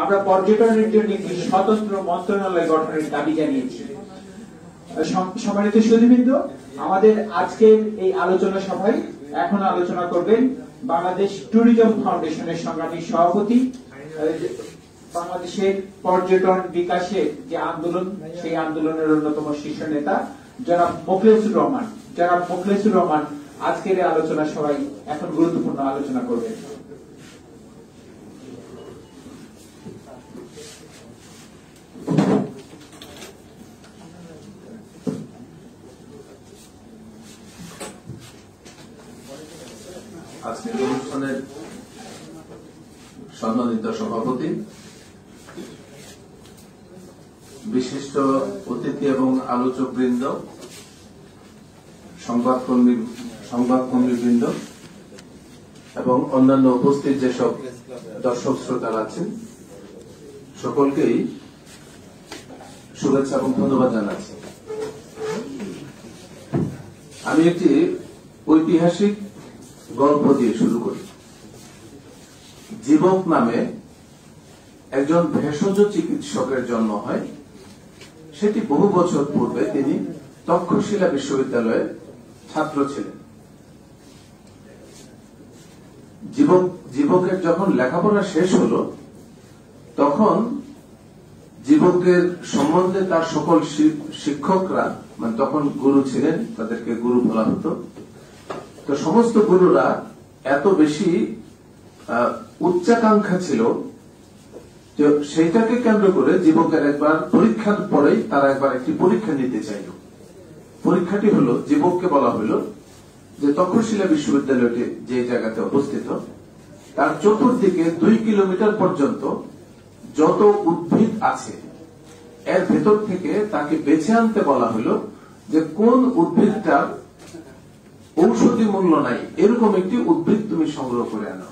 আমরা পর্যটনের জন্য একটি স্বতন্ত্র মন্ত্রণালয় গঠনের দাবি জানিয়েছি। সম্মানিত সুধীবৃন্দ, আমাদের আজকের এই আলোচনা সভায় এখন আলোচনা করবেন বাংলাদেশ ট্যুরিজম ফাউন্ডেশনের সংগ্রামী সভাপতি, বাংলাদেশের পর্যটন বিকাশের যে আন্দোলন, সেই আন্দোলনের অন্যতম শীর্ষ নেতা জনাব মোখলেসুর রহমান। জনাব মোখলেসুর রহমান আজকের এই আলোচনা সভায় এখন গুরুত্বপূর্ণ আলোচনা করবেন। আজকের অনুষ্ঠানের সম্মানিত সভাপতি, বিশিষ্ট অতিথি এবং আলোচক বৃন্দ, সংবাদকর্মী বৃন্দ এবং অন্যান্য উপস্থিত যেসব দর্শক শ্রোতারা আছেন, সকলকেই শুভেচ্ছা এবং ধন্যবাদ জানাচ্ছি। আমি একটি ঐতিহাসিক গল্প দিয়ে শুরু করি। জীবক নামে একজন ভেষজ চিকিৎসকের জন্ম হয়। সেটি বহু বছর পূর্বে তিনি তক্ষশিলা বিশ্ববিদ্যালয়ের ছাত্র ছিলেন। জীবকের যখন লেখাপড়া শেষ হল, তখন জীবকের সম্বন্ধে তার সকল শিক্ষকরা, মানে তখন গুরু ছিলেন, তাদেরকে গুরু বলা হতো, তো সমস্ত গুরুরা এত বেশি উচ্চাকাঙ্ক্ষা ছিল যে সেইটাকে কেন্দ্র করে জীবকের একবার পরীক্ষার পরেই তারা একবার একটি পরীক্ষা নিতে চাইল। পরীক্ষাটি হল, জীবককে বলা হইল যে তক্ষশিলা বিশ্ববিদ্যালয়টি যে জায়গাতে অবস্থিত, তার চতুর্দিকে 2 কিলোমিটার পর্যন্ত যত উদ্ভিদ আছে এর ভেতর থেকে তাকে বেছে আনতে বলা হইল যে কোন উদ্ভিদটার ঔষধি মূল্য নাই, এরকম একটি উদ্ভিদ তুমি সংগ্রহ করে আনো।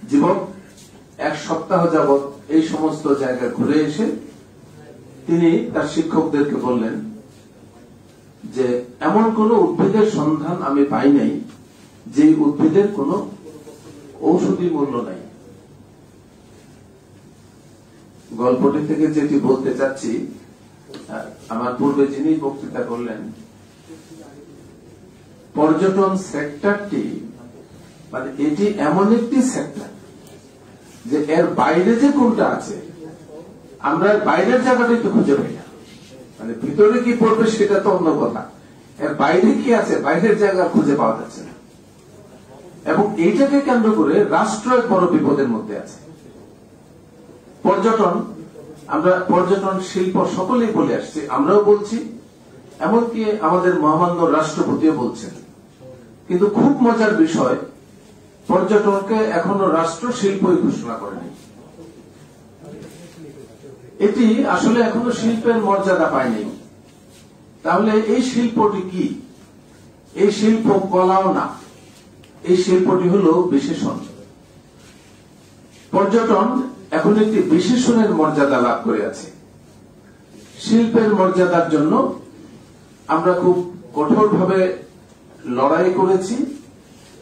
জীবক 1 সপ্তাহ যাবৎ এই সমস্ত জায়গা ঘুরে এসে তিনি তার শিক্ষকদেরকে বললেন যে এমন কোন উদ্ভিদের সন্ধান আমি পাই নাই যে উদ্ভিদের কোন ঔষধি মূল্য নাই। গল্পটি থেকে যেটি বলতে চাচ্ছি, আমার পূর্বে যিনি বক্তৃতা করলেন, পর্যটন সেক্টরটি মানে এটি এমন একটি সেক্টর যে এর বাইরে যে কোনটা আছে আমরা বাইরের জায়গাটাই তো খুঁজে পাই না। মানে ভিতরে কি পড়বে সেটা তো অন্য কথা, এর বাইরে কি আছে বাইরের জায়গা খুঁজে পাওয়া যাচ্ছে না। এবং এইটাকে কেন্দ্র করে রাষ্ট্র এক বড় বিপদের মধ্যে আছে। আমরা পর্যটন শিল্প সকলেই বলে আসছি, আমরাও বলছি, এমনকি আমাদের মহামান্য রাষ্ট্রপতিও বলছেন। কিন্তু খুব মজার বিষয়, পর্যটনকে এখনো রাষ্ট্র শিল্পই ঘোষণা করেনি। এটি আসলে এখনো শিল্পের মর্যাদা পায়নি। তাহলে এই শিল্পটি কি? এই শিল্প কলাও না, এই শিল্পটি হল বিশেষণ। পর্যটন এখন একটি বিশেষণের মর্যাদা লাভ করে আছে। শিল্পের মর্যাদার জন্য আমরা খুব কঠোরভাবে লড়াই করেছি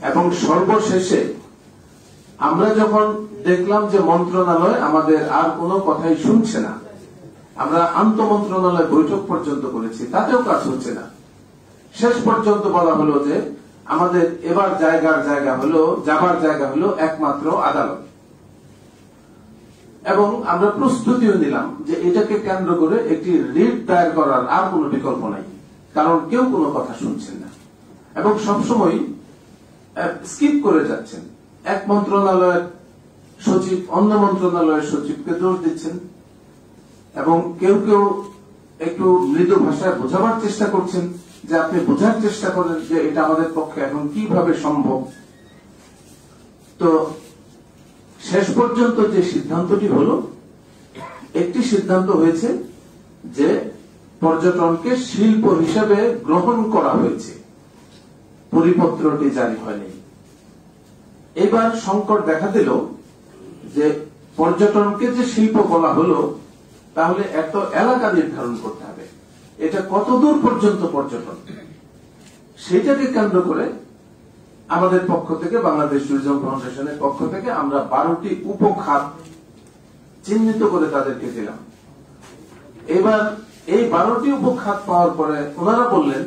এবং সর্বশেষে আমরা যখন দেখলাম যে মন্ত্রণালয় আমাদের আর কোনো কথাই শুনছে না, আমরা আন্তঃমন্ত্রণালয় বৈঠক পর্যন্ত করেছি, তাতেও কাজ হচ্ছে না। শেষ পর্যন্ত বলা হলো যে আমাদের এবার যাবার জায়গা হলো একমাত্র আদালত। এবং আমরা প্রস্তুতিও নিলাম যে এটাকে কেন্দ্র করে একটি রিট দায়ের করার আর কোনো বিকল্প নাই, কারণ কেউ কোনো কথা শুনছেন না এবং সবসময় স্কিপ করে যাচ্ছেন। এক মন্ত্রণালয়ের সচিব অন্য মন্ত্রণালয়ের সচিবকে দোষ দিচ্ছেন এবং কেউ কেউ একটু মৃদু ভাষায় বোঝাবার চেষ্টা করছেন যে আপনি বোঝার চেষ্টা করেন যে এটা আমাদের পক্ষে এখন কিভাবে সম্ভব। তো শেষ পর্যন্ত যে সিদ্ধান্তটি হলো, একটি সিদ্ধান্ত হয়েছে যে পর্যটনকে শিল্প হিসেবে গ্রহণ করা হয়েছে, পরিপত্রটি জারি হয়নি। এবার সংকট দেখা দিল যে পর্যটনকে যে শিল্প বলা হলো, তাহলে এত এলাকা নির্ধারণ করতে হবে, এটা কতদূর পর্যন্ত পর্যটন, সেটাকে কেন্দ্র করে আমাদের পক্ষ থেকে, বাংলাদেশ ট্যুরিজম ফাউন্ডেশনের পক্ষ থেকে আমরা 12টি উপখাত চিহ্নিত করে তাদেরকে দিলাম। এবার এই 12টি উপখাত পাওয়ার পরে ওনারা বললেন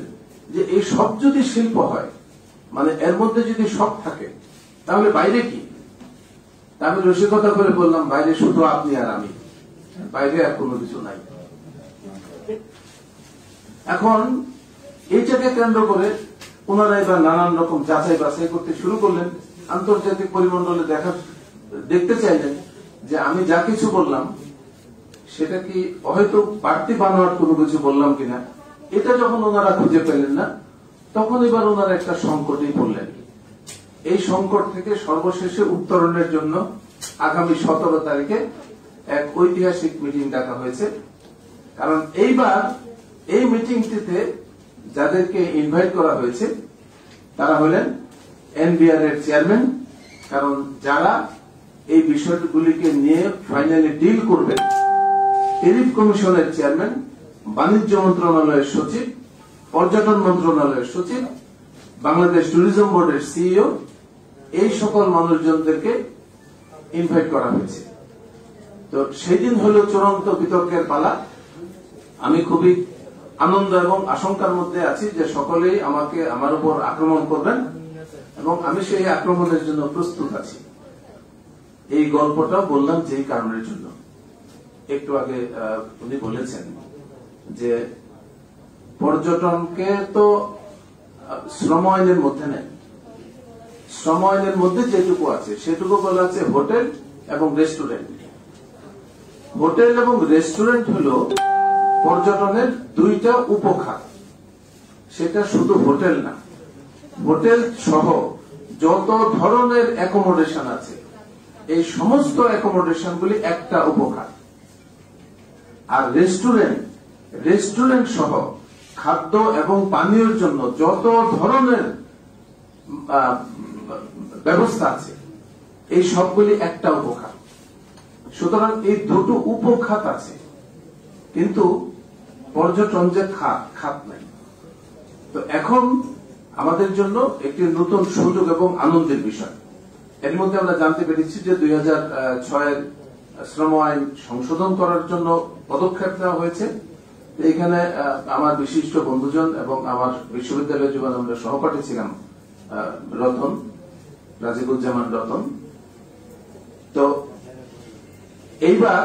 যে এই সব যদি শিল্প হয়, মানে এর মধ্যে যদি সব থাকে, তাহলে বাইরে কি? আমি রসিকতা করে বললাম, বাইরে শুধু আপনি আর আমি, বাইরে আর কোনো কিছু নাই। এখন এইটাকে কেন্দ্র করে ওনারা এবার নানান রকম যাচাই বাছাই করতে শুরু করলেন। আন্তর্জাতিক পরিমণ্ডলে দেখতে চাইলেন যে আমি যা কিছু বললাম সেটা কি হয়তো বাড়তি বানোয়ার কোনো কিছু বললাম কিনা। এটা যখন ওনারা খুঁজে পেলেন না, তখন এবার ওনারা একটা সংকটেই পড়লেন। এই সংকট থেকে সর্বশেষে উত্তরণের জন্য আগামী 17 তারিখে এক ঐতিহাসিক মিটিং ডাকা হয়েছে। কারণ এইবার এই মিটিংটিতে যাদেরকে ইনভাইট করা হয়েছে তারা হলেন এনবিআর এর চেয়ারম্যান, কারণ যারা এই বিষয়গুলিকে নিয়ে ফাইনালি ডিল করবেন, ট্যারিফ কমিশনের চেয়ারম্যান, বাণিজ্য মন্ত্রণালয়ের সচিব, পর্যটন মন্ত্রণালয়ের সচিব, বাংলাদেশ ট্যুরিজম বোর্ডের সিইও, এই সকল মানুষজনদেরকে ইনভাইট করা হয়েছে। তো সেদিন হলো চূড়ান্ত বিতর্কের পালা। আমি খুবই আনন্দ এবং আশঙ্কার মধ্যে আছি যে সকলেই আমার উপর আক্রমণ করবেন এবং আমি সেই আক্রমণের জন্য প্রস্তুত আছি। এই গল্পটা বললাম যেই কারণের জন্য, একটু আগে উনি বলেছেন যে পর্যটনকে তো শ্রম আইনের মধ্যে নেই, শ্রম আইনের মধ্যে যেটুকু আছে সেটুকু বলা আছে হোটেল এবং রেস্টুরেন্ট। হোটেল এবং রেস্টুরেন্ট হলো পর্যটনের দুইটা উপখাত। সেটা শুধু হোটেল না, হোটেল সহ যত ধরনের অ্যাকোমোডেশন আছে এই সমস্ত অ্যাকোমোডেশন গুলি একটা উপখাত। আর রেস্টুরেন্ট সহ খাদ্য এবং পানীয়ের জন্য যত ধরনের ব্যবস্থা আছে এই সবগুলি একটা উপখাত। সুতরাং এই দুটো উপখাত আছে, কিন্তু পর্যটন যে খাত নাই। তো এখন আমাদের জন্য একটি নতুন সুযোগ এবং আনন্দের বিষয়। এর মধ্যে আমরা জানতে পেরেছি যে 2006 শ্রম আইন সংশোধন করার জন্য পদক্ষেপ নেওয়া হয়েছে। এখানে আমার বিশিষ্ট বন্ধুজন এবং আমার বিশ্ববিদ্যালয় জীবনে আমরা সহপাঠী ছিলাম রাজিবুজ্জামান রতন। তো এইবার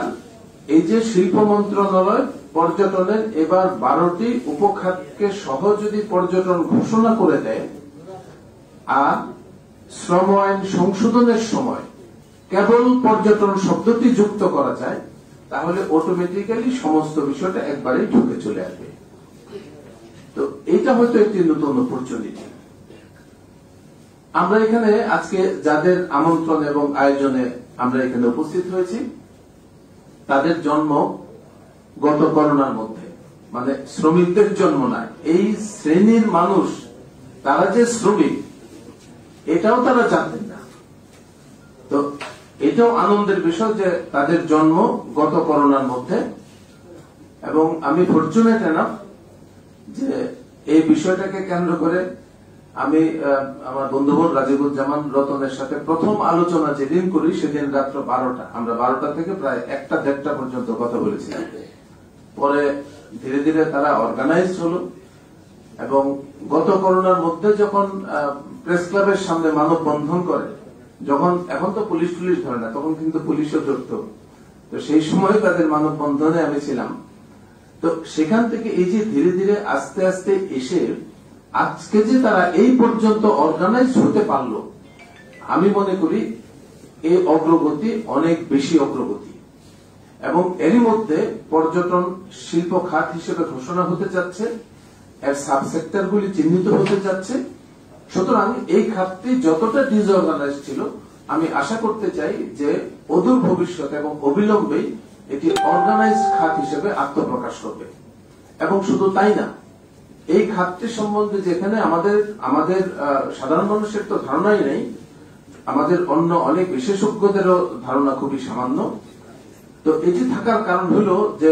এই যে শিল্প মন্ত্রণালয় পর্যটনের এবার 12টি উপখাতকে সহ যদি পর্যটন ঘোষণা করে দেয় আর শ্রম আইন সংশোধনের সময় কেবল পর্যটন শব্দটি যুক্ত করা যায়, তাহলে অটোমেটিক্যালি সমস্ত বিষয়টা একবারেই ঢুকে চলে আসবে। তো এটা হয়তো একটি নতুন অপরচুনিটি। আমরা এখানে আজকে যাদের আমন্ত্রণ এবং আয়োজনে আমরা এখানে উপস্থিত হয়েছি তাদের জন্ম গত করোনার মধ্যে, মানে শ্রমিকদের জন্ম নয়, এই শ্রেণীর মানুষ তারা যে শ্রমিক এটাও তারা জানতেন না। তো এটাও আনন্দের বিষয় যে তাদের জন্ম গত করোনার মধ্যে। এবং আমি ফরচুনেট এনাফ যে এই বিষয়টাকে কেন্দ্র করে আমি আমার বন্ধুবর রাজিবুজ্জামান রতনের সাথে প্রথম আলোচনা যেদিন করি সেদিন রাত্র 12টা, আমরা 12টা থেকে প্রায় 1টা-1:30টা পর্যন্ত কথা বলেছিলাম। পরে ধীরে ধীরে তারা অর্গানাইজ হলো এবং গত করোনার মধ্যে যখন প্রেস ক্লাবের সামনে মানববন্ধন করে, যখন এখন তো পুলিশ ধরে না, তখন কিন্তু পুলিশও ধরত, তো সেই সময় তাদের মানববন্ধনে আমি ছিলাম। তো সেখান থেকে এই যে ধীরে ধীরে আস্তে আস্তে এসে আজকে যে তারা এই পর্যন্ত অর্গানাইজ হতে পারলো, আমি মনে করি এই অগ্রগতি অনেক বেশি অগ্রগতি। এবং এরই মধ্যে পর্যটন শিল্প খাত হিসেবে ঘোষণা হতে যাচ্ছে, এর সাবসেক্টর গুলি চিহ্নিত হতে যাচ্ছে। সুতরাং এই খাতটি যতটা ডিসঅর্গানাইজ ছিল, আমি আশা করতে চাই যে অদূর ভবিষ্যতে এবং অবিলম্বেই এটি অর্গানাইজ খাত হিসেবে আত্মপ্রকাশ করবে। এবং শুধু তাই না, এই খাতটি সম্বন্ধে যেখানে আমাদের সাধারণ মানুষের তো ধারণাই নেই, আমাদের অন্য অনেক বিশেষজ্ঞদেরও ধারণা খুবই সামান্য। তো এটি থাকার কারণ হলো যে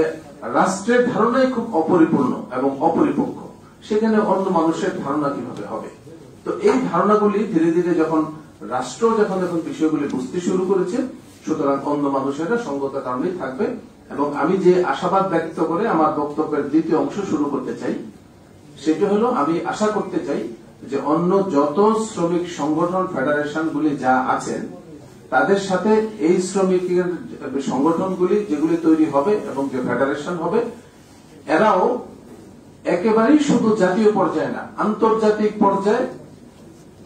রাষ্ট্রের ধারণাই খুব অপরিপূর্ণ এবং অপরিপক্ক, সেখানে অন্য মানুষের ধারণা কিভাবে হবে। তো এই ধারণাগুলি ধীরে ধীরে যখন রাষ্ট্র এখন বিষয়গুলি বুঝতে শুরু করেছে, সুতরাং অন্য মানুষেরা সঙ্গত কারণেই থাকবে। এবং আমি যে আশাবাদ ব্যক্ত করে আমার বক্তব্যের দ্বিতীয় অংশ শুরু করতে চাই, সেটা হলো আমি আশা করতে চাই যে অন্য যত শ্রমিক সংগঠন ফেডারেশনগুলি যা আছেন তাদের সাথে এই শ্রমিকের সংগঠনগুলি যেগুলি তৈরি হবে এবং যে ফেডারেশন হবে, এরাও একেবারেই শুধু জাতীয় পর্যায়ে না, আন্তর্জাতিক পর্যায়ে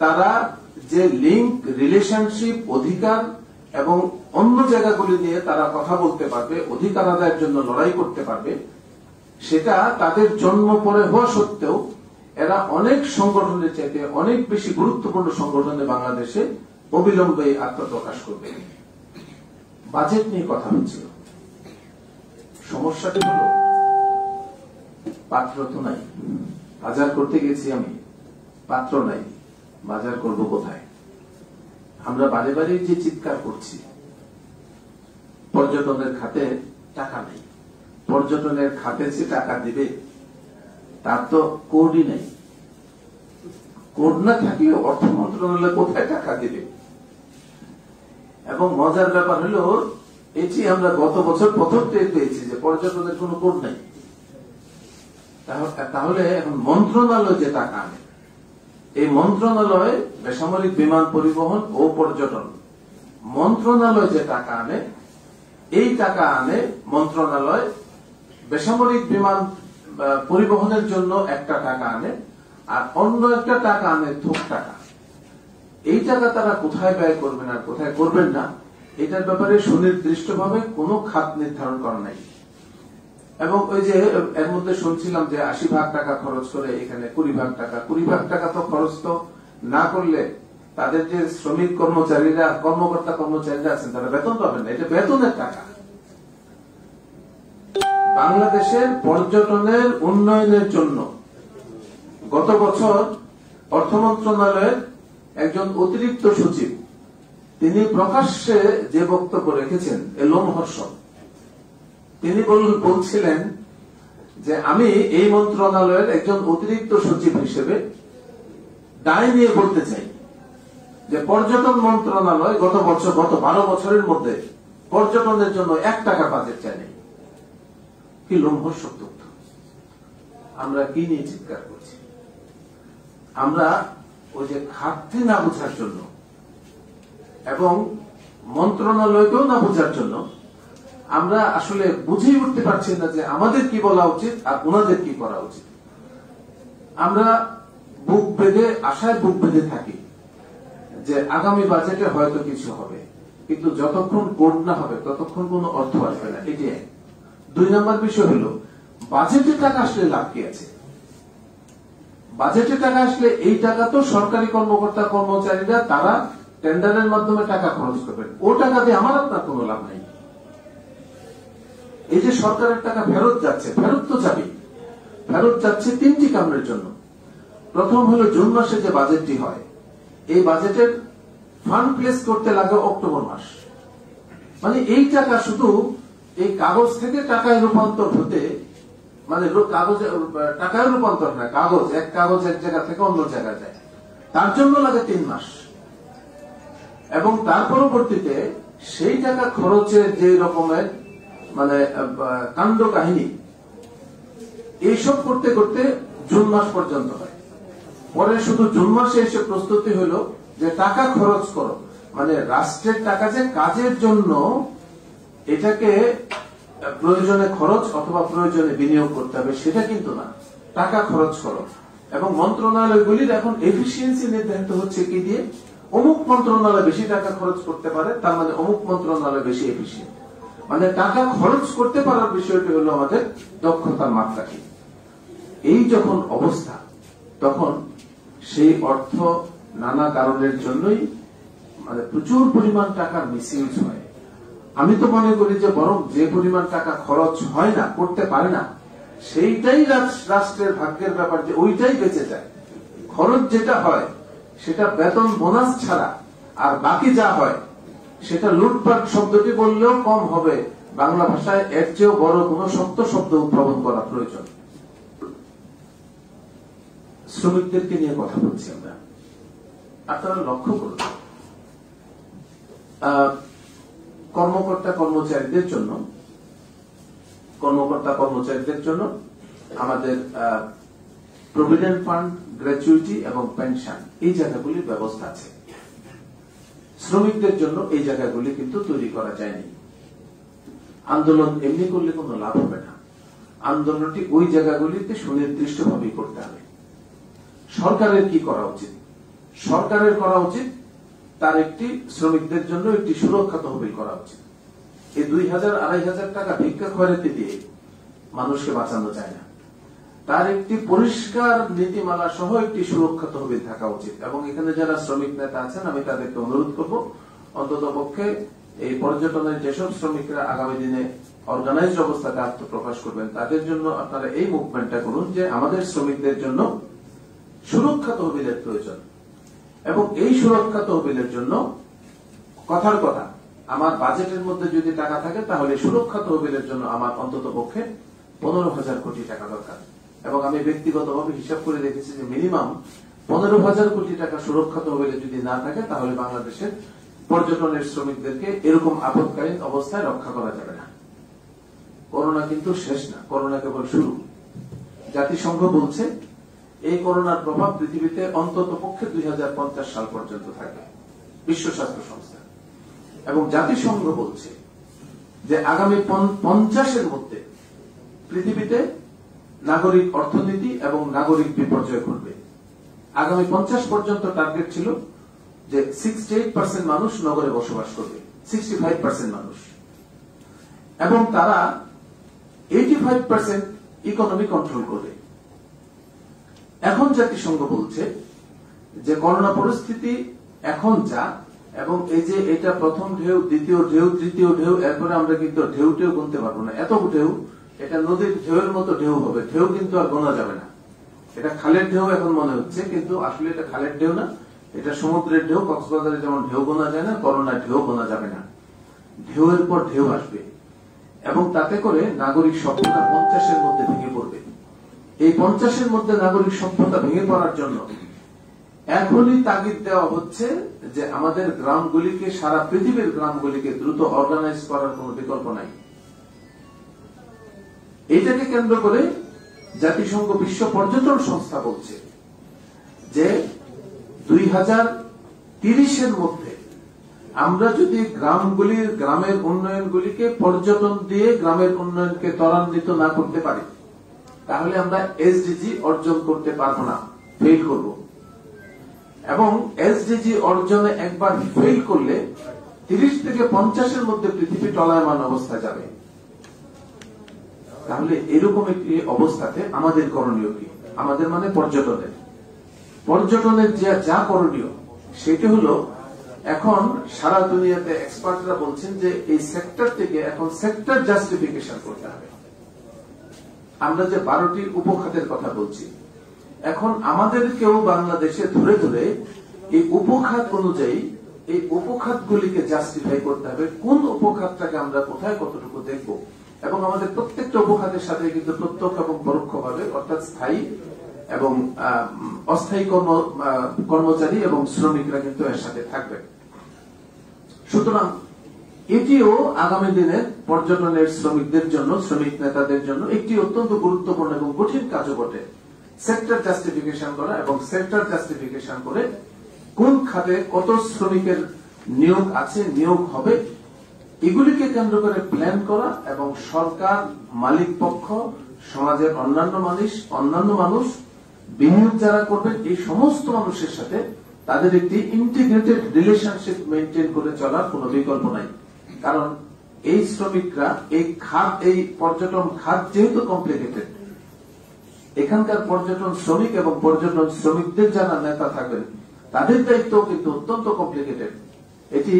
তারা যে লিঙ্ক, রিলেশনশিপ, অধিকার এবং অন্য জায়গাগুলি নিয়ে তারা কথা বলতে পারবে, অধিকার আদায়ের জন্য লড়াই করতে পারবে, সেটা তাদের জন্ম পরে হওয়া সত্ত্বেও এরা অনেক সংগঠনের চাইতে অনেক বেশি গুরুত্বপূর্ণ সংগঠনে বাংলাদেশে অবিলম্বে আত্মপ্রকাশ করবে। বাজেট নিয়ে কথা হচ্ছিল। সমস্যাটি হল পাত্র তো নাই। বাজার করতে গেছি আমি, পাত্র নাই, বাজার করব কোথায়? আমরা বারে বারে যে চিৎকার করছি পর্যটনের খাতে টাকা নেই, পর্যটনের খাতে যে টাকা দিবে তার তো কোডই নেই। কোড না থাকলেও অর্থ মন্ত্রণালয় কোথায় টাকা দিবে? এবং মজার ব্যাপার হলো এটি আমরা গত বছর প্রথম টের পেয়েছি যে পর্যটনের কোন কোড নাই। তাহলে এখন মন্ত্রণালয় যে টাকা আনে, এই মন্ত্রণালয় বেসামরিক বিমান পরিবহন ও পর্যটন মন্ত্রণালয় যে টাকা আনে, এই টাকা আনে মন্ত্রণালয় বেসামরিক বিমান পরিবহনের জন্য একটা টাকা আনে, আর অন্য একটা টাকা আনে থোক টাকা। এই টাকা তারা কোথায় ব্যয় করবেন আর কোথায় করবেন না, এটার ব্যাপারে সুনির্দিষ্টভাবে কোনো খাত নির্ধারণ করা নাই। এবং ওই যে এর মধ্যে শুনছিলাম যে ৮০ ভাগ টাকা খরচ করে এখানে ২০ ভাগ টাকা, ২০ ভাগ টাকা তো খরচ তো না করলে তাদের যে শ্রমিক কর্মচারীরা, কর্মকর্তা কর্মচারীরা আছেন তারা বেতন পাবেন না, এটা বেতনের টাকা। বাংলাদেশের পর্যটনের উন্নয়নের জন্য গত বছর অর্থ মন্ত্রণালয়ের একজন অতিরিক্ত সচিব তিনি প্রকাশ্যে যে বক্তব্য রেখেছেন লোমহর্ষক। তিনি বলছিলেন যে আমি এই মন্ত্রণালয়ের একজন অতিরিক্ত সচিব হিসেবে দায় নিয়ে বলতে চাই যে পর্যটন মন্ত্রণালয় গত 12 বছরের মধ্যে পর্যটনের জন্য ১ টাকা বাজেট চায়নি। কি লোমহর্ষক তথ্য! আমরা কি নিয়ে চিৎকার করছি? আমরা ওই যে খাতটি না বোঝার জন্য এবং মন্ত্রণালয়কেও না বোঝার জন্য আমরা আসলে বুঝেই উঠতে পারছি না যে আমাদের কি বলা উচিত আর ওনাদের কি করা উচিত। আমরা বুক বেঁধে, আশায় বুক বেঁধে থাকি যে আগামী বাজেটে হয়তো কিছু হবে, কিন্তু যতক্ষণ কোড না হবে ততক্ষণ কোনো অর্থ আসবে না। এটি এক। ২ নম্বর বিষয় হলো বাজেটে টাকা আসলে লাভ কি আছে? বাজেটে টাকা আসলে এই টাকা তো সরকারি কর্মকর্তা কর্মচারীরা তারা টেন্ডারের মাধ্যমে টাকা খরচ করবেন, ও টাকা দিয়ে আমার আপনার কোনো লাভ নাই। এই যে সরকারের টাকা ফেরত যাচ্ছে, ফেরত তো যাবে, ফেরত যাচ্ছে 3টি কারণের জন্য। প্রথম হলো জুন মাসে যে বাজেটটি হয়, এই বাজেটের ফান্ড প্লেস করতে লাগে অক্টোবর মাস। মানে এই টাকা শুধু এই কাগজ থেকে টাকায় রূপান্তর হতে, মানে কাগজে টাকায় রূপান্তর না, এক কাগজ এক জায়গা থেকে অন্য জায়গায় যায়, তার জন্য লাগে 3 মাস। এবং তার পরবর্তীতে সেই টাকা খরচের যে রকমের মানে কাণ্ড কাহিনী, এইসব করতে করতে জুন মাস পর্যন্ত হয়। পরে শুধু জুন মাসে এসে প্রস্তুতি হলো যে টাকা খরচ করো, মানে রাষ্ট্রের টাকা যে কাজের জন্য এটাকে প্রয়োজনে খরচ অথবা প্রয়োজনে বিনিয়োগ করতে হবে সেটা কিন্তু না, টাকা খরচ করো। এবং মন্ত্রণালয়গুলির এখন এফিসিয়েন্সি নির্ধারিত হচ্ছে কি দিয়ে, অমুক মন্ত্রণালয় বেশি টাকা খরচ করতে পারে, তার মানে অমুক মন্ত্রণালয় বেশি এফিসিয়েন্ট। মানে টাকা খরচ করতে পারার বিষয়টি হলো আমাদের দক্ষতার মাত্রা কি। এই যখন অবস্থা, তখন সেই অর্থ নানা কারণের জন্যই মানে প্রচুর পরিমাণ টাকার মিসইউজ হয়। আমি তো মনে করি যে বরং যে পরিমাণ টাকা খরচ হয় না, করতে পারে না, সেইটাই রাষ্ট্রের ভাগ্যের ব্যাপার, যে ওইটাই বেঁচে যায়। খরচ যেটা হয় সেটা বেতন বোনাস ছাড়া, আর বাকি যা হয় সেটা লুটপাট শব্দটি বললেও কম হবে। বাংলা ভাষায় এর চেয়েও বড় কোন শব্দ উদ্ভাবন করা প্রয়োজন। শ্রমিকদেরকে নিয়ে কথা বলছি আমরা, আপনারা লক্ষ্য করুন কর্মকর্তা কর্মচারীদের জন্য আমাদের প্রভিডেন্ট ফান্ড, গ্র্যাচুইটি এবং পেনশন এই জায়গাগুলির ব্যবস্থা আছে। শ্রমিকদের জন্য এই জায়গাগুলি কিন্তু তৈরি করা যায়নি। আন্দোলন এমনি করলে কোনো লাভ হবে না, আন্দোলনটি ওই জায়গাগুলিতে সুনির্দিষ্টভাবে করতে হবে। সরকারের কি করা উচিত? সরকারের করা উচিত তার একটি শ্রমিকদের জন্য একটি সুরক্ষা তহবিল করা উচিত। এই 2000-2500 টাকা ভিক্ষা খয়রাতি দিয়ে মানুষকে বাঁচানো যায় না। তার একটি পরিষ্কার নীতিমালা সহ একটি সুরক্ষা তহবিল থাকা উচিত। এবং এখানে যারা শ্রমিক নেতা আছেন আমি তাদেরকে অনুরোধ করব, অন্তত পক্ষে এই পর্যটনের যেসব শ্রমিকরা আগামী দিনে অর্গানাইজড অবস্থাতে আত্মপ্রকাশ করবেন তাদের জন্য আপনারা এই মুভমেন্টটা করুন যে আমাদের শ্রমিকদের জন্য সুরক্ষা তহবিলের প্রয়োজন। এবং এই সুরক্ষা তহবিলের জন্য কথার কথা আমার বাজেটের মধ্যে যদি টাকা থাকে তাহলে সুরক্ষা তহবিলের জন্য আমার অন্তত পক্ষে 15,000 কোটি টাকা দরকার। এবং আমি ব্যক্তিগতভাবে হিসাব করে দেখেছি যে মিনিমাম 15,000 কোটি টাকা সুরক্ষা তহবিলে যদি না থাকে তাহলে বাংলাদেশের পর্যটনের শ্রমিকদেরকে এরকম আপৎকালীন অবস্থায় রক্ষা করা যাবে না। করোনা কিন্তু শেষ না, করোনা কেবল শুরু। জাতিসংঘ বলছে এই করোনার প্রভাব পৃথিবীতে অন্তত পক্ষে 2050 সাল পর্যন্ত থাকবে, বিশ্ব স্বাস্থ্য সংস্থা। এবং জাতিসংঘ বলছে যে আগামী 50-এর মধ্যে পৃথিবীতে নাগরিক অর্থনীতি এবং নাগরিক বিপর্যয় ঘটবে। আগামী 50 পর্যন্ত টার্গেট ছিল যে 68% মানুষ নগরে বসবাস করবে, 65% মানুষ, এবং তারা 85% ইকোনমি কন্ট্রোল করবে। এখন জাতিসংঘ বলছে যে করোনা পরিস্থিতি এখন যা, এবং এই যে এটা প্রথম ঢেউ, দ্বিতীয় ঢেউ, তৃতীয় ঢেউ, এরপরে আমরা কিন্তু ঢেউ গুনতে পারবো না, এত ঢেউ, এটা নদীর ঢেউয়ের মতো ঢেউ হবে, ঢেউ কিন্তু আর গোনা যাবে না। এটা খালের ঢেউ এখন মনে হচ্ছে, কিন্তু আসলে এটা খালের ঢেউ না, এটা সমুদ্রের ঢেউ। কক্সবাজারে যেমন ঢেউ গোনা যায় না, করোনার ঢেউ গোনা যাবে না, ঢেউয়ের পর ঢেউ আসবে। এবং তাতে করে নাগরিক সভ্যতা 50-এর মধ্যে ভেঙে পড়বে। এই 50-এর মধ্যে নাগরিক সভ্যতা ভেঙে পড়ার জন্য এখনই তাগিদ দেওয়া হচ্ছে যে আমাদের গ্রামগুলিকে, সারা পৃথিবীর গ্রামগুলিকে দ্রুত অর্গানাইজ করার কোন বিকল্প নাই। এটাকে কেন্দ্র করে জাতিসংঘ বিশ্ব পর্যটন সংস্থা বলছে যে 2030-এর মধ্যে আমরা যদি গ্রামের উন্নয়নগুলিকে পর্যটন দিয়ে গ্রামের উন্নয়নকে ত্বরান্বিত না করতে পারি তাহলে আমরা এসডিজি অর্জন করতে পারবো না, ফেল করব। এবং এসডিজি অর্জনে একবার ফেল করলে 30 থেকে 50-এর মধ্যে পৃথিবী টলায়মান অবস্থা যাবে। তাহলে এরকম একটি অবস্থাতে আমাদের করণীয় কি? আমাদের মানে পর্যটনের যা করণীয় সেটি হলো, এখন সারা দুনিয়াতে এক্সপার্টরা বলছেন যে এই সেক্টর থেকে এখন সেক্টর জাস্টিফিকেশন করতে হবে। আমরা যে 12টি উপখাতের কথা বলছি, এখন আমাদেরকেও বাংলাদেশে ধরে ধরে এই উপখাত অনুযায়ী এই উপখাতগুলিকে জাস্টিফাই করতে হবে, কোন উপখাতটাকে আমরা কোথায় কতটুকু দেখব। এবং আমাদের প্রত্যেকটা উপখাতের সাথে কিন্তু প্রত্যক্ষ এবং পরোক্ষভাবে, অর্থাৎ স্থায়ী এবং অস্থায়ী কর্মচারী এবং শ্রমিকরা কিন্তু এর সাথে থাকবে। সুতরাং এটিও আগামী দিনে পর্যটনের শ্রমিকদের জন্য, শ্রমিক নেতাদের জন্য একটি অত্যন্ত গুরুত্বপূর্ণ এবং কঠিন কাজও বটে, সেক্টর জাস্টিফিকেশন করা। এবং সেক্টর জাস্টিফিকেশন করে কোন খাতে কত শ্রমিকের নিয়োগ আছে, নিয়োগ হবে, এগুলিকে কেন্দ্র করে প্ল্যান করা। এবং সরকার, মালিক পক্ষ, সমাজের অন্যান্য মানুষ, বিনিয়োগ যারা করবেন, এই সমস্ত মানুষের সাথে তাদের একটি ইন্টিগ্রেটেড রিলেশনশিপ মেনটেন করে চলার কোন বিকল্প নাই। কারণ এই শ্রমিকরা, এই পর্যটন খাত যেহেতু কমপ্লিকেটেড, এখানকার পর্যটন শ্রমিক এবং পর্যটন শ্রমিকদের যারা নেতা থাকবেন তাদের দায়িত্ব কিন্তু অত্যন্ত কমপ্লিকেটেড। এটি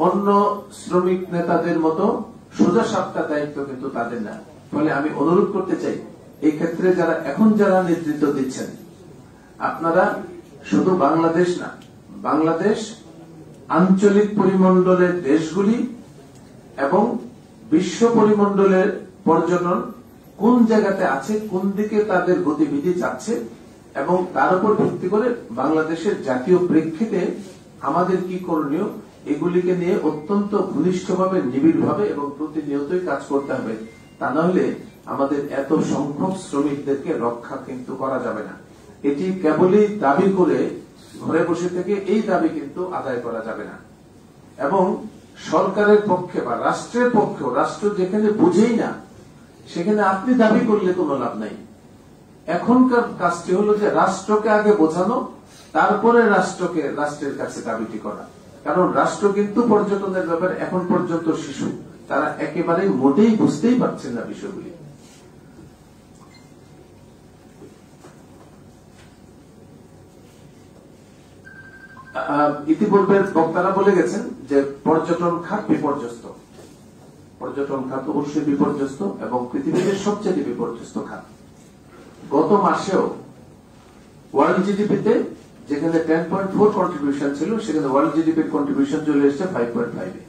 অন্য শ্রমিক নেতাদের মতো সোজা সাপটা দায়িত্ব কিন্তু তাদের না। ফলে আমি অনুরোধ করতে চাই, এই ক্ষেত্রে যারা নেতৃত্ব দিচ্ছেন, আপনারা শুধু বাংলাদেশ না, বাংলাদেশ, আঞ্চলিক পরিমণ্ডলের দেশগুলি এবং বিশ্ব পরিমণ্ডলের পর্যটন কোন জায়গাতে আছে, কোন দিকে তাদের গতিবিধি যাচ্ছে, এবং তার উপর ভিত্তি করে বাংলাদেশের জাতীয় প্রেক্ষিতে আমাদের কি করণীয়, এগুলিকে নিয়ে অত্যন্ত ঘনিষ্ঠভাবে, নিবিড়ভাবে এবং প্রতিনিয়তই কাজ করতে হবে। তা না হলে আমাদের এত সংখ্যক শ্রমিকদেরকে রক্ষা কিন্তু করা যাবে না। এটি কেবলই দাবি করে ঘরে বসে থেকে এই দাবি কিন্তু আদায় করা যাবে না। এবং সরকারের পক্ষে বা রাষ্ট্রের পক্ষেও, রাষ্ট্র যেখানে বুঝেই না সেখানে আপনি দাবি করলে কোনো লাভ নাই। এখনকার কাজটি হলো যে রাষ্ট্রকে আগে বোঝানো, তারপরে রাষ্ট্রের কাছে দাবিটি করা। কারণ রাষ্ট্র কিন্তু পর্যটনের ব্যাপারে এখন পর্যন্ত শিশু, তারা একেবারেই মোটেই বুঝতেই পারছেন না বিষয়গুলি। ইতিপূর্বের বক্তারা বলে গেছেন যে পর্যটন খাত বিপর্যস্ত। পর্যটন খাত অবশ্যই বিপর্যস্ত এবং পৃথিবীর সবচেয়ে বিপর্যস্ত খাত। গত মাসেও ওয়ার্ল্ড জিডিপিতে যেখানে 10.4 কন্ট্রিবিউশন ছিল, সেখানে ওয়ার্ল্ড জিডিপির কন্ট্রিবিউশন চলে এসেছে 5.5-এ।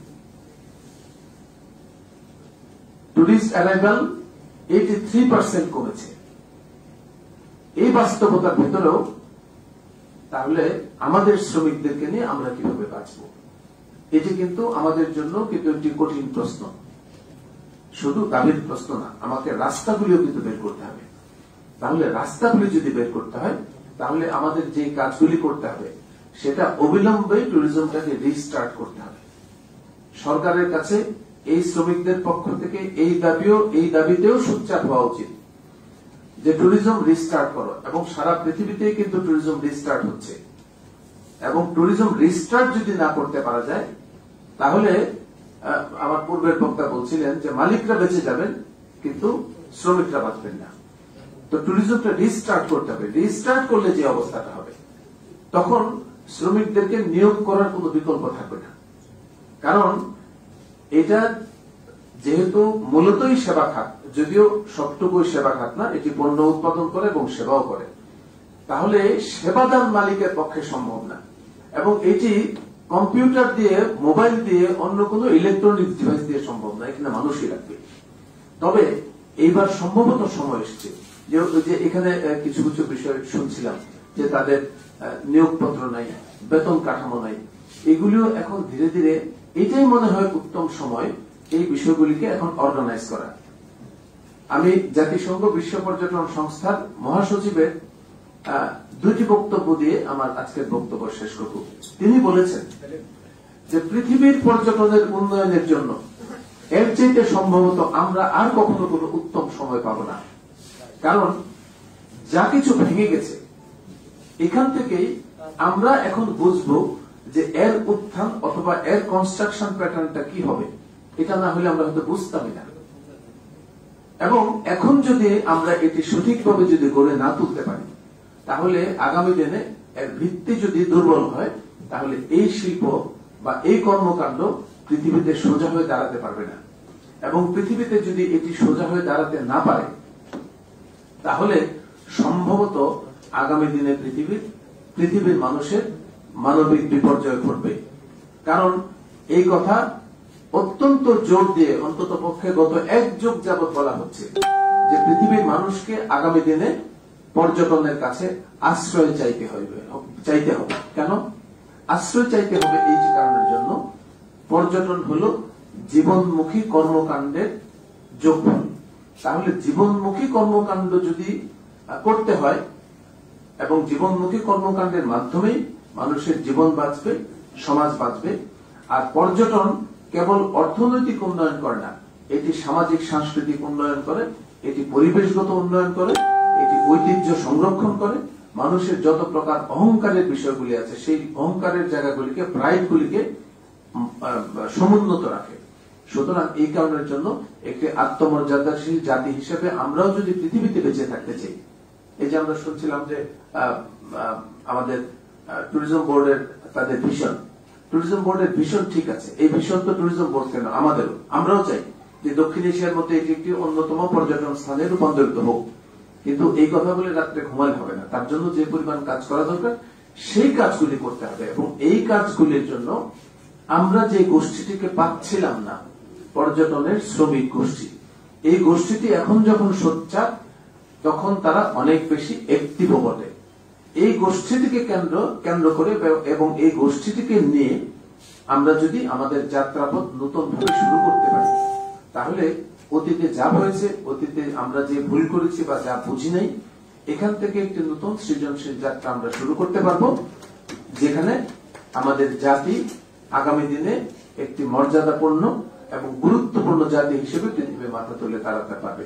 টুরিস্ট অ্যারাইভাল 83% কমেছে। এই বাস্তবতার ভেতরেও তাহলে আমাদের শ্রমিকদেরকে নিয়ে আমরা কিভাবে বাঁচব, এটি কিন্তু আমাদের জন্য কিন্তু একটি কঠিন প্রশ্ন। শুধু দাবির প্রশ্ন না, আমাকে রাস্তাগুলিও কিন্তু বের করতে হবে। তাহলে রাস্তাগুলি যদি বের করতে হয়, তাহলে আমাদের যে কাজগুলি করতে হবে সেটা অবিলম্বে ট্যুরিজমটাকে রিস্টার্ট করতে হবে। সরকারের কাছে এই শ্রমিকদের পক্ষ থেকে এই দাবিতেও সোচ্চার হওয়া উচিত যে ট্যুরিজম রিস্টার্ট করো। এবং সারা পৃথিবীতেই কিন্তু ট্যুরিজম রিস্টার্ট হচ্ছে। এবং ট্যুরিজম রিস্টার্ট যদি না করতে পারা যায়, তাহলে আমার পূর্বের বক্তা বলছিলেন যে মালিকরা বেঁচে যাবেন কিন্তু শ্রমিকরা বাঁচবেন না। তো ট্যুরিজমটা রিস্টার্ট করতে হবে। রিস্টার্ট করলে যে অবস্থাটা হবে, তখন শ্রমিকদেরকে নিয়োগ করার কোনো বিকল্প থাকবে না। কারণ এটা যেহেতু মূলতই সেবা খাত, যদিও সবটুকুই সেবা খাত না, এটি পণ্য উৎপাদন করে এবং সেবাও করে, তাহলে সেবাদান মালিকের পক্ষে সম্ভব না। এবং এটি কম্পিউটার দিয়ে, মোবাইল দিয়ে, অন্য কোনো ইলেকট্রনিক ডিভাইস দিয়ে সম্ভব না। এখানে মানুষই লাগবে। তবে এইবার সম্ভবত সময় এসছে যে এখানে কিছু কিছু বিষয় শুনছিলাম যে তাদের নিয়োগপত্র নাই, বেতন কাঠামো নাই, এগুলিও এখন ধীরে ধীরে, এটাই মনে হয় উত্তম সময় এই বিষয়গুলিকে এখন অর্গানাইজ করা। আমি জাতিসংঘ বিশ্ব পর্যটন সংস্থার মহাসচিবের দুটি বক্তব্য দিয়ে আমার আজকের বক্তব্য শেষ করব। তিনি বলেছেন যে পৃথিবীর পর্যটনের উন্নয়নের জন্য এর চাইতে সম্ভবত আমরা আর কখনো কোনো উত্তম সময় পাব না। কারণ যা কিছু ভেঙে গেছে, এখান থেকেই আমরা এখন বুঝবো যে এর উত্থান অথবা এর কনস্ট্রাকশন প্যাটার্নটা কি হবে। এটা না হলে আমরা হয়তো বুঝতামই না। এবং এখন যদি আমরা এটি সঠিকভাবে যদি গড়ে না তুলতে পারি, তাহলে আগামী দিনে এর ভিত্তি যদি দুর্বল হয়, তাহলে এই শিল্প বা এই কর্মকাণ্ড পৃথিবীতে সোজা হয়ে দাঁড়াতে পারবে না। এবং পৃথিবীতে যদি এটি সোজা হয়ে দাঁড়াতে না পারে, তাহলে সম্ভবত আগামী দিনে পৃথিবীর মানুষের মানবিক বিপর্যয় ঘটবে। কারণ এই কথা অত্যন্ত জোর দিয়ে অন্তত পক্ষে গত 1 যুগ যাবৎ বলা হচ্ছে যে পৃথিবীর মানুষকে আগামী দিনে পর্যটনের কাছে আশ্রয় চাইতে হবে। কেন আশ্রয় চাইতে হবে? এই যে কারণের জন্য, পর্যটন হলো জীবনমুখী কর্মকাণ্ডের যোগফল। তাহলে জীবনমুখী কর্মকাণ্ড যদি করতে হয় এবং জীবনমুখী কর্মকাণ্ডের মাধ্যমেই মানুষের জীবন বাঁচবে, সমাজ বাঁচবে। আর পর্যটন কেবল অর্থনৈতিক উন্নয়ন করে না, এটি সামাজিক সাংস্কৃতিক উন্নয়ন করে, এটি পরিবেশগত উন্নয়ন করে, এটি ঐতিহ্য সংরক্ষণ করে, মানুষের যত প্রকার অহংকারের বিষয়গুলি আছে সেই অহংকারের জায়গাগুলিকে, প্রাইডগুলিকে সমুন্নত রাখে। সুতরাং এই কারণের জন্য একটি আত্মমর্যাদাশীল জাতি হিসেবে আমরাও যদি পৃথিবীতে বেঁচে থাকতে চাই, এই যে আমরা শুনছিলাম যে আমাদের ট্যুরিজম বোর্ডের তাদের ভিশন, ট্যুরিজম বোর্ডের ভিশন ঠিক আছে। এই ভিশন তো ট্যুরিজম বোর্ড কেন, আমাদেরও, আমরাও চাই যে দক্ষিণ এশিয়ার মধ্যে এটি একটি অন্যতম পর্যটন স্থানে রূপান্তরিত হোক। কিন্তু এই কথা বলে রাত্রে ঘুমালে হবে না। তার জন্য যে পরিমাণ কাজ করা দরকার সেই কাজগুলি করতে হবে। এবং এই কাজগুলির জন্য আমরা যে গোষ্ঠীটিকে পাচ্ছিলাম না, পর্যটনের শ্রমিক গোষ্ঠী, এই গোষ্ঠীটি এখন যখন সোচ্চার, তখন তারা অনেক বেশি অ্যাক্টিভ বটে। এই গোষ্ঠীটিকে কেন্দ্র করে এবং এই গোষ্ঠীটিকে নিয়ে আমরা যদি আমাদের যাত্রাপথ নতুন ভাবে শুরু করতে পারি, তাহলে অতীতে যা হয়েছে, অতীতে আমরা যে ভুল করেছি বা যা বুঝি নাই, এখান থেকে একটি নতুন সৃজনশীল যাত্রা আমরা শুরু করতে পারবো, যেখানে আমাদের জাতি আগামী দিনে একটি মর্যাদাপূর্ণ এবং গুরুত্বপূর্ণ জাতি হিসেবে পৃথিবীতে মাথা তুলে দাঁড়াতে পারবে।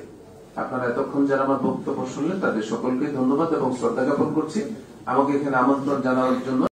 আপনারা এতক্ষণ যারা আমার বক্তব্য শুনলেন তাদের সকলকে ধন্যবাদ এবং শ্রদ্ধা জ্ঞাপন করছি আমাকে এখানে আমন্ত্রণ জানানোর জন্য।